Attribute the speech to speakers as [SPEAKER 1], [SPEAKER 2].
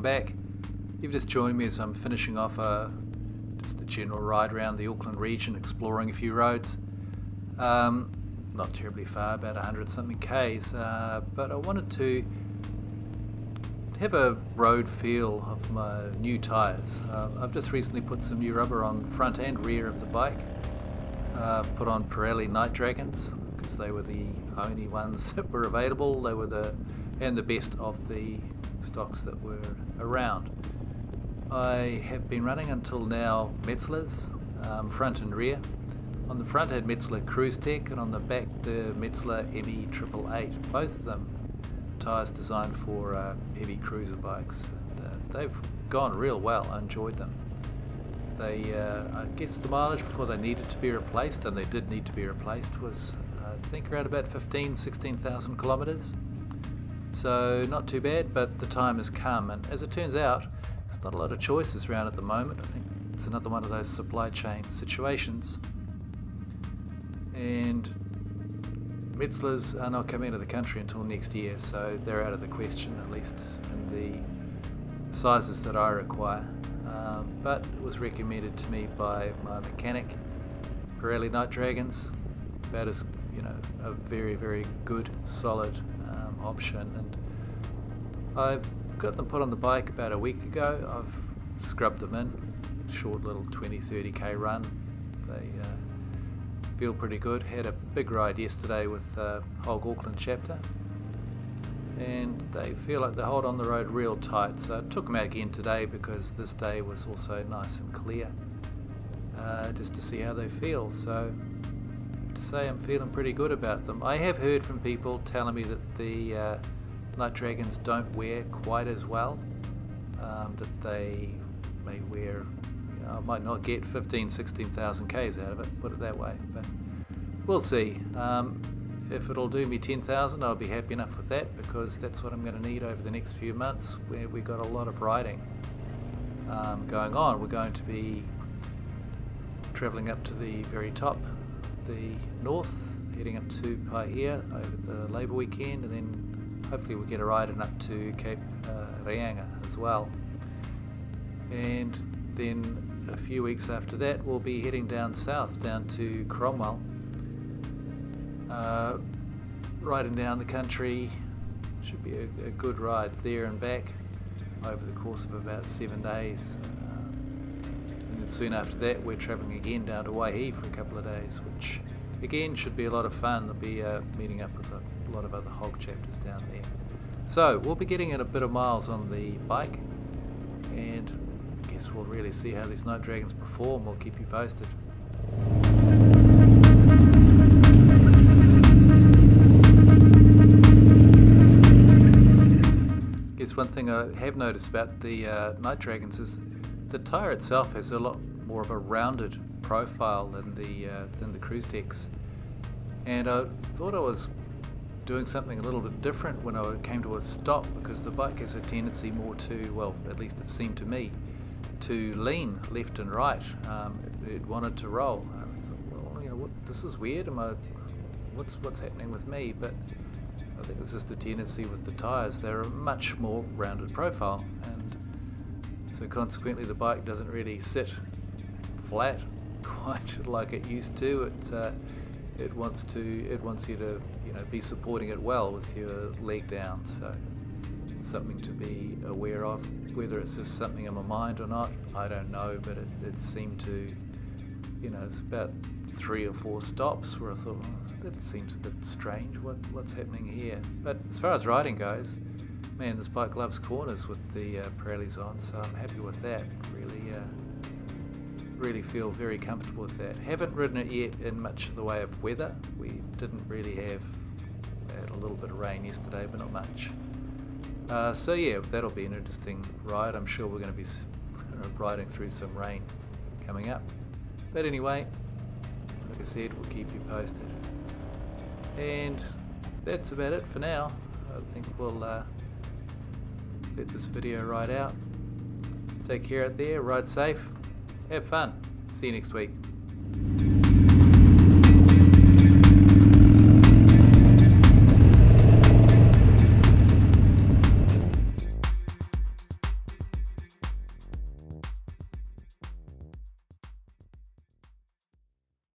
[SPEAKER 1] back. You've just joined me as I'm finishing off just a general ride around the Auckland region, exploring a few roads. Not terribly far, about 100 something k's, but I wanted to have a road feel of my new tyres. I've just recently put some new rubber on front and rear of the bike. I've put on Pirelli Night Dragons because they were the only ones that were available. They were the best of the stocks that were around. I have been running until now Metzelers, front and rear. On the front I had Metzeler Cruisetec, and on the back the Metzeler ME 888. Both of them tyres designed for heavy cruiser bikes. And, they've gone real well. I enjoyed them. They, I guess the mileage before they needed to be replaced, and they did need to be replaced, was I think around about 16,000 kilometres. So not too bad, but the time has come, and as it turns out, there's not a lot of choices around at the moment. I think it's another one of those supply chain situations. And Metzelers are not coming into the country until next year, so they're out of the question, at least in the sizes that I require. But it was recommended to me by my mechanic, Pirelli Night Dragons, about as a very, very good, solid option. And I've got them put on the bike about a week ago. I've scrubbed them in, short little 20-30k run. They feel pretty good. Had a big ride yesterday with Auckland chapter, and they feel like they hold on the road real tight. So I took them out again today because this day was also nice and clear, just to see how they feel. So I have to say I'm feeling pretty good about them. I have heard from people telling me that the Night Dragons don't wear quite as well, that they may wear, I might not get 16,000 k's out of it, put it that way, but we'll see. If it'll do me 10,000, I'll be happy enough with that, because that's what I'm going to need over the next few months, where we've got a lot of riding going on. We're going to be travelling up to the very top, the north, heading up to Paihia over the Labour weekend, and then hopefully we'll get a ride up to Cape Reinga as well. And then a few weeks after that we'll be heading down south, down to Cromwell, riding down the country. Should be a good ride there and back over the course of about 7 days. And then soon after that we're travelling again down to Waihi for a couple of days, which again should be a lot of fun. There'll be meeting up with a lot of other hog chapters down there. So we'll be getting in a bit of miles on the bike, and I guess we'll really see how these Night Dragons perform. We'll keep you posted. I guess one thing I have noticed about the Night Dragons is the tyre itself has a lot more of a rounded profile than the Cruisetecs, and I thought I was doing something a little bit different when I came to a stop, because the bike has a tendency more to, well, at least it seemed to me, to lean left and right. It wanted to roll. I thought, well, this is weird. What's happening with me? But I think it's just a tendency with the tyres. They're a much more rounded profile, and so consequently the bike doesn't really sit flat quite like it used to. It wants you to be supporting it well with your leg down. So it's something to be aware of. Whether it's just something in my mind or not, I don't know, but it seemed to, it's about 3 or 4 stops where I thought, that seems a bit strange, what's happening here? But as far as riding goes, man, this bike loves corners with the Pirellis on, so I'm happy with that. Really feel very comfortable with that. Haven't ridden it yet in much of the way of weather. We didn't really have, had a little bit of rain yesterday, but not much. So yeah, that'll be an interesting ride. I'm sure we're going to be riding through some rain coming up. But anyway, like I said, we'll keep you posted. And that's about it for now. I think we'll let this video ride out. Take care out there, ride safe, have fun. See you next week.